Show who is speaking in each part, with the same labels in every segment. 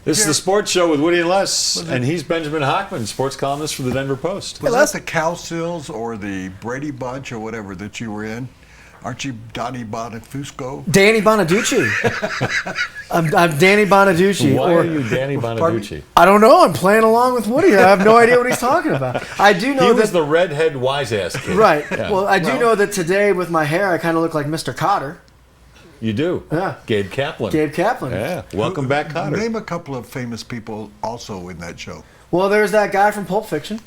Speaker 1: This is the Sports Show with Woody and Les, and he's Benjamin Hochman, sports columnist for the Denver Post.
Speaker 2: Was that the Cowsills or the Brady Bunch or whatever that you were in? Aren't you Donnie Bonifusco?
Speaker 3: Danny Bonaducci. I'm Danny Bonaducci.
Speaker 1: Why are you Danny Bonaducci?
Speaker 3: I don't know. I'm playing along with Woody. I have no idea what he's talking about. I do know
Speaker 1: he was the redhead wise-ass kid.
Speaker 3: Right. Yeah. Well, I do know that today with my hair, I kind of look like Mr. Cotter.
Speaker 1: You do?
Speaker 3: Yeah.
Speaker 1: Gabe Kaplan.
Speaker 3: Gabe Kaplan.
Speaker 1: Yeah. Welcome back, Cotter.
Speaker 2: Name a couple of famous people also in that show.
Speaker 3: Well, there's that guy from Pulp Fiction.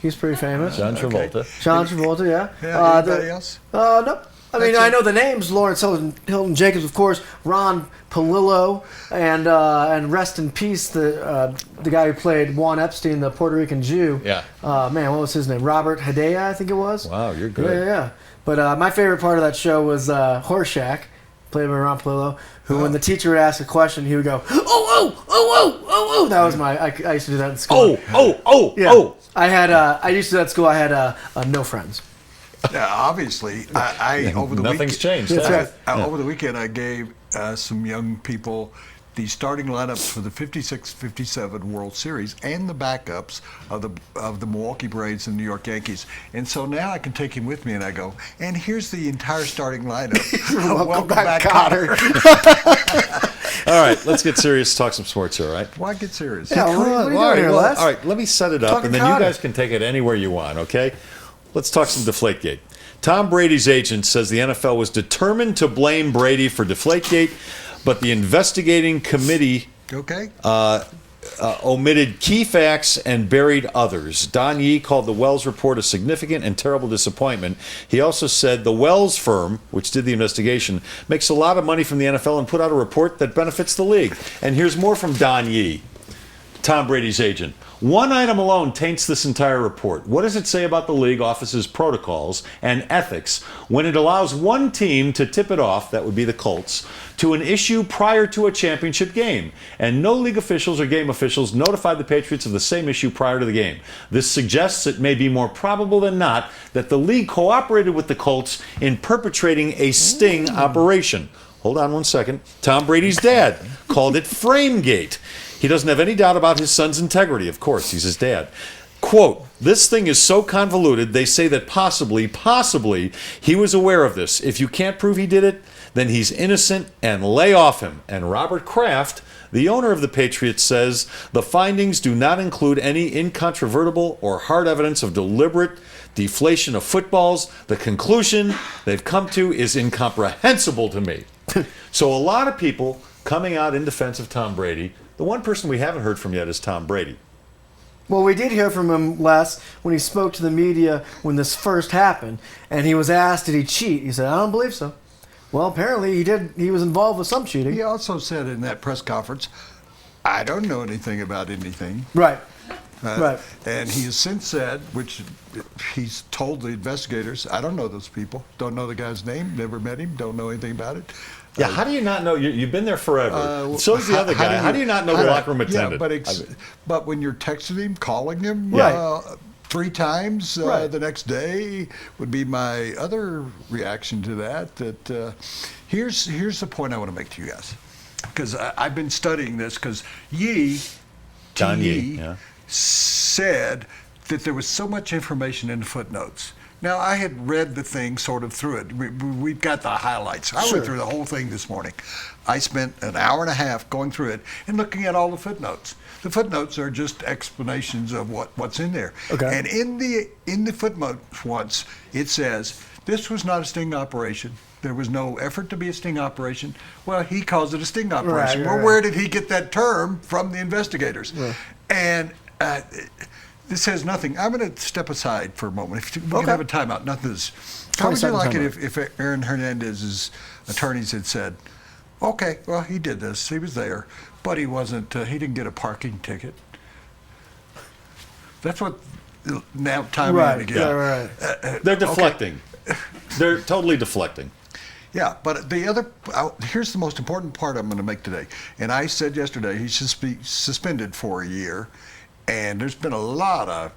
Speaker 3: He's pretty famous.
Speaker 1: John Travolta.
Speaker 3: Okay. John Travolta, yeah.
Speaker 2: Yeah, anybody else?
Speaker 3: Nope. I mean, I know the names: Lawrence Hilton Jacobs, of course, Ron Palillo, and rest in peace, the guy who played Juan Epstein, the Puerto Rican Jew.
Speaker 1: Yeah.
Speaker 3: Man, what was his name? Robert Hedaya, I think it was.
Speaker 1: Wow, you're good.
Speaker 3: Yeah. But my favorite part of that show was Horshack, played by Ron Palillo, who, when the teacher would ask a question, he would go, oh. That was I used to do that in school.
Speaker 1: Oh.
Speaker 3: I used to do that at school. I had no friends.
Speaker 2: Obviously, I over the
Speaker 1: Nothing's changed.
Speaker 3: That's right.
Speaker 2: Over the weekend, I gave some young people the starting lineups for the 56-57 World Series and the backups of the Milwaukee Braves and New York Yankees. And so now I can take him with me, and I go, and here's the entire starting lineup.
Speaker 3: Welcome back, Cotter.
Speaker 1: All right, let's get serious. Talk some sports here, all right?
Speaker 2: Why get serious?
Speaker 3: Yeah, what are you doing here, Les?
Speaker 1: All right, let me set it up,
Speaker 3: Talking
Speaker 1: and then
Speaker 3: Cotter.
Speaker 1: you guys can take it anywhere you want, okay? Let's talk some Deflategate. Tom Brady's agent says the NFL was determined to blame Brady for Deflategate, but the investigating committee omitted key facts and buried others. Don Yee called the Wells report a significant and terrible disappointment. He also said the Wells firm, which did the investigation, makes a lot of money from the NFL and put out a report that benefits the league. And here's more from Don Yee, Tom Brady's agent. One item alone taints this entire report. What does it say about the league office's protocols and ethics when it allows one team to tip it off, that would be the Colts, to an issue prior to a championship game, and no league officials or game officials notified the Patriots of the same issue prior to the game? This suggests it may be more probable than not that the league cooperated with the Colts in perpetrating a sting operation. Hold on one second. Tom Brady's dad called it Framegate. He doesn't have any doubt about his son's integrity. Of course, he's his dad. Quote, this thing is so convoluted, they say that possibly, he was aware of this. If you can't prove he did it, then he's innocent and lay off him. And Robert Kraft, the owner of the Patriots, says the findings do not include any incontrovertible or hard evidence of deliberate deflation of footballs. The conclusion they've come to is incomprehensible to me. So a lot of people coming out in defense of Tom Brady. The one person we haven't heard from yet is Tom Brady.
Speaker 3: Well, we did hear from him last when he spoke to the media when this first happened, and he was asked, did he cheat? He said, I don't believe so. Well, apparently he did. He was involved with some cheating.
Speaker 2: He also said in that press conference, I don't know anything about anything.
Speaker 3: Right. Right.
Speaker 2: And he has since said, which he's told the investigators, I don't know those people, don't know the guy's name, never met him, don't know anything about it.
Speaker 1: Yeah, how do you not know? You've been there forever. So's the other guy. How do you not know the locker room attendant?
Speaker 2: Yeah, but when you're texting him, calling him,
Speaker 3: right.
Speaker 2: 3 times
Speaker 3: right.
Speaker 2: the next day would be my other reaction to that. That here's the point I want to make to you guys, because I've been studying this, because
Speaker 1: John Yee,
Speaker 2: said that there was so much information in the footnotes. Now, I had read the thing sort of through it. We've got the highlights. I went through the whole thing this morning. I spent an hour and a half going through it and looking at all the footnotes. The footnotes are just explanations of what's in there.
Speaker 3: Okay.
Speaker 2: And in the footnote once, it says, this was not a sting operation. There was no effort to be a sting operation. Well, he calls it a sting operation.
Speaker 3: Right.
Speaker 2: Where did he get that term from the investigators? Yeah. And this has nothing. I'm going to step aside for a moment. If we can have a timeout. Nothing. How would you like it if Aaron Hernandez's attorneys had said, okay, well, he did this. He was there, but he wasn't. He didn't get a parking ticket. That's what now time in again.
Speaker 3: Right.
Speaker 1: They're deflecting. Okay. They're totally deflecting.
Speaker 2: Yeah, but here's the most important part I'm going to make today. And I said yesterday he should be suspended for a year. And there's been a lot of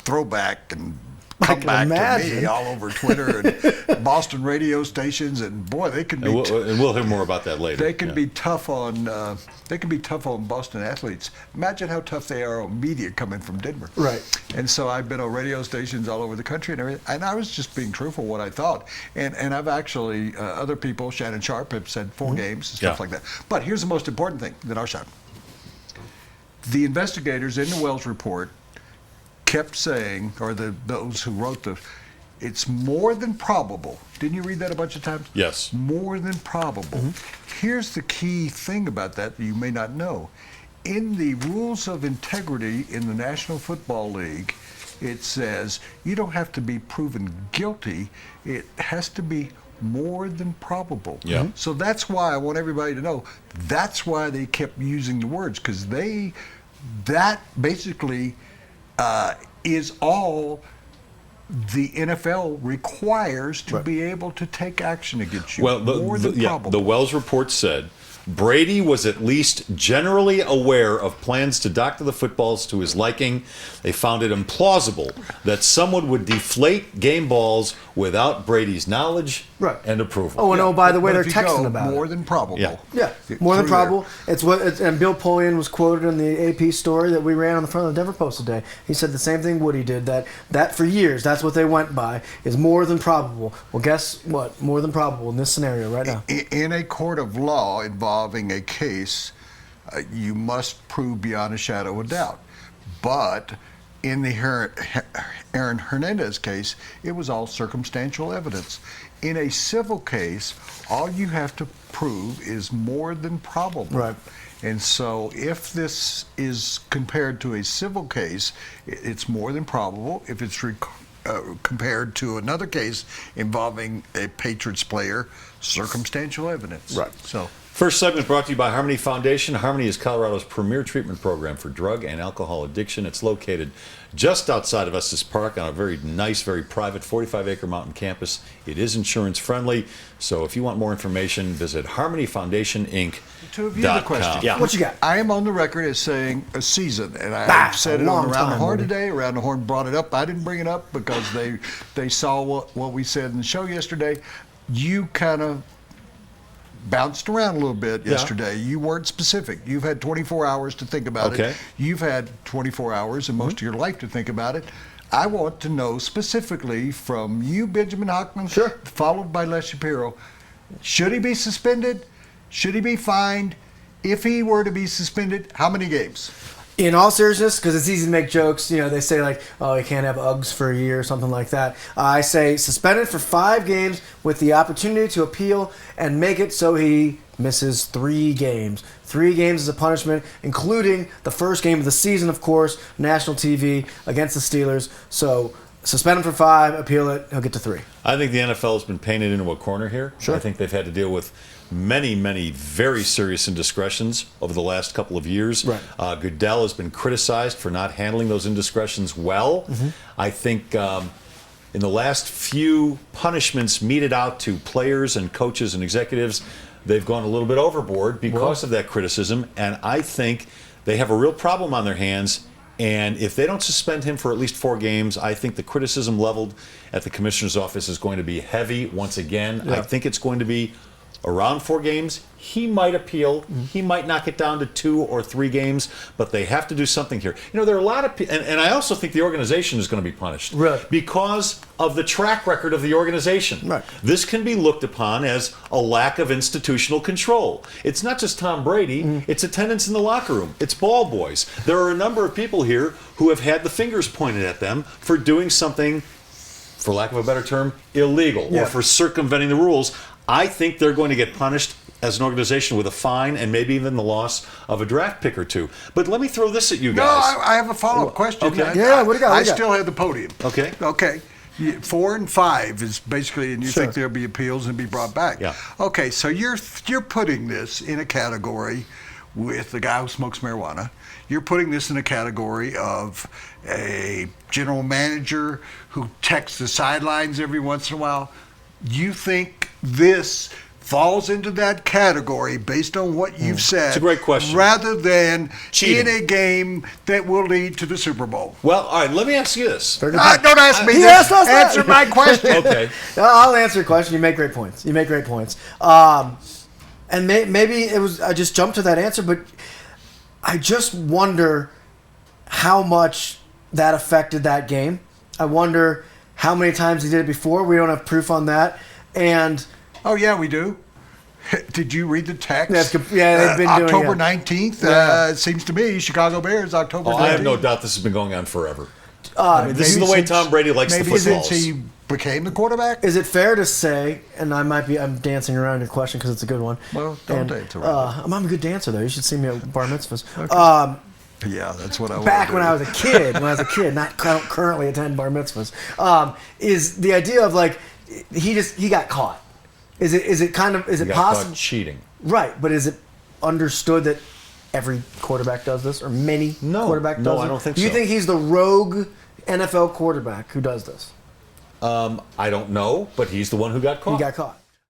Speaker 2: throwback and come
Speaker 3: can
Speaker 2: back
Speaker 3: imagine.
Speaker 2: to me all over Twitter and Boston radio stations, and boy, they can be.
Speaker 1: And we'll hear more about that later.
Speaker 2: They can be tough on. They can be tough on Boston athletes. Imagine how tough they are on media coming from Denver.
Speaker 3: Right.
Speaker 2: And so I've been on radio stations all over the country and everything, and I was just being truthful what I thought. And I've actually other people, Shannon Sharp, have said 4 games and stuff like that. But here's the most important thing that our side. The investigators in the Wells report kept saying, or those who wrote it's more than probable. Didn't you read that a bunch of times?
Speaker 1: Yes.
Speaker 2: More than probable. Here's the key thing about that you may not know. In the rules of integrity in the National Football League, it says you don't have to be proven guilty. It has to be more than probable.
Speaker 1: Yeah.
Speaker 2: So that's why I want everybody to know. That's why they kept using the words, because that basically is all the NFL requires to be able to take action against you.
Speaker 1: Well,
Speaker 2: more than probable.
Speaker 1: the Wells report said Brady was at least generally aware of plans to doctor the footballs to his liking. They found it implausible that someone would deflate game balls without Brady's knowledge and approval.
Speaker 3: Oh, and by the way,
Speaker 2: But
Speaker 3: they're
Speaker 2: if you
Speaker 3: texting
Speaker 2: go
Speaker 3: about
Speaker 2: more
Speaker 3: it.
Speaker 2: than probable.
Speaker 1: Yeah.
Speaker 3: Yeah, more than
Speaker 2: through there.
Speaker 3: probable. And Bill Polian was quoted in the AP story that we ran on the front of the Denver Post today. He said the same thing Woody did, that for years, that's what they went by, is more than probable. Well, guess what? More than probable in this scenario right now.
Speaker 2: In a court of law involving a case, you must prove beyond a shadow of doubt. But in the Aaron Hernandez case, it was all circumstantial evidence. In a civil case, all you have to prove is more than probable.
Speaker 3: Right.
Speaker 2: And so if this is compared to a civil case, it's more than probable. If it's compared to another case involving a Patriots player, circumstantial evidence.
Speaker 3: Right.
Speaker 2: So.
Speaker 1: First segment brought to you by Harmony Foundation. Harmony is Colorado's premier treatment program for drug and alcohol addiction. It's located just outside of Estes Park on a very nice, very private 45-acre mountain campus. It is insurance friendly. So if you want more information, visit harmonyfoundationinc.com.
Speaker 2: To review the question,
Speaker 1: Yeah.
Speaker 3: What you got?
Speaker 2: I am on the record as saying a season, and
Speaker 3: Ah,
Speaker 2: I've said
Speaker 3: a
Speaker 2: it on
Speaker 3: long
Speaker 2: Around the
Speaker 3: time,
Speaker 2: Horn
Speaker 3: Woody.
Speaker 2: today. Around the Horn brought it up. I didn't bring it up because they saw what we said in the show yesterday. You kind of bounced around a little bit yesterday. You weren't specific. You've had 24 hours to think about it. You've had 24 hours and most of your life to think about it. I want to know specifically from you, Benjamin Hochman, followed by Les Shapiro, should he be suspended? Should he be fined? If he were to be suspended, how many games?
Speaker 3: In all seriousness, because it's easy to make jokes, they say like, oh, you can't have Uggs for a year or something like that. I say suspended for 5 games with the opportunity to appeal and make it so he misses 3 games. 3 games as a punishment, including the first game of the season, of course, national TV against the Steelers. So suspend him for 5, appeal it, he'll get to 3.
Speaker 1: I think the NFL has been painted into a corner here. I think they've had to deal with many, many very serious indiscretions over the last couple of years. Goodell has been criticized for not handling those indiscretions well. I think in the last few punishments meted out to players and coaches and executives, they've gone a little bit overboard because of that criticism, and I think they have a real problem on their hands. And if they don't suspend him for at least 4 games, I think the criticism leveled at the commissioner's office is going to be heavy once again. I think it's going to be around 4 games. He might appeal. He might knock it down to 2 or 3 games, but they have to do something here. There are a lot of people, and I also think the organization is going to be punished because of the track record of the organization. This can be looked upon as a lack of institutional control. It's not just Tom Brady, it's attendance in the locker room. It's ball boys. There are a number of people here who have had the fingers pointed at them for doing something, for lack of a better term, illegal or for circumventing the rules. I think they're going to get punished as an organization with a fine and maybe even the loss of a draft pick or 2. But let me throw this at you guys.
Speaker 2: No, I have a follow-up question.
Speaker 1: Okay.
Speaker 3: What do you got?
Speaker 2: I still have the podium.
Speaker 1: Okay.
Speaker 2: 4 and 5 is basically, and you think there'll be appeals and be brought back. Okay, so you're putting this in a category with the guy who smokes marijuana. You're putting this in a category of a general manager who texts the sidelines every once in a while. You think this falls into that category based on what you've said.
Speaker 1: It's a great question.
Speaker 2: Rather than
Speaker 1: Cheating.
Speaker 2: in a game that will lead to the Super Bowl.
Speaker 1: Well, all right, let me ask you this.
Speaker 2: Don't ask me
Speaker 3: He
Speaker 2: this.
Speaker 3: asked us that.
Speaker 2: Answer my question.
Speaker 1: Okay.
Speaker 3: I'll answer your question. You make great points. And maybe it was I just jumped to that answer, but I just wonder how much that affected that game. I wonder how many times he did it before. We don't have proof on that. And
Speaker 2: Oh, yeah, we do. Did you read the text?
Speaker 3: They've been doing
Speaker 2: October
Speaker 3: it.
Speaker 2: 19th, it seems to me, Chicago Bears, October 19th.
Speaker 1: I have no doubt this has been going on forever. This is the way Tom Brady likes the
Speaker 2: maybe
Speaker 1: footballs.
Speaker 2: since he became the quarterback?
Speaker 3: Is it fair to say, and I'm dancing around your question because it's a good one.
Speaker 2: Well, don't dance around
Speaker 3: I'm a good dancer, though. You should see me at bar mitzvahs.
Speaker 2: Yeah, that's what I want
Speaker 3: Back
Speaker 2: to
Speaker 3: when
Speaker 2: do.
Speaker 3: I was a kid, not currently attend bar mitzvahs, is the idea of like he got caught. Is it
Speaker 1: He got
Speaker 3: possible?
Speaker 1: caught cheating.
Speaker 3: Right, but is it understood that every quarterback does this, or many quarterback does
Speaker 1: No,
Speaker 3: it?
Speaker 1: I don't think
Speaker 3: Do you
Speaker 1: so.
Speaker 3: think he's the rogue NFL quarterback who does this?
Speaker 1: I don't know, but he's the one who got caught.
Speaker 3: He got caught.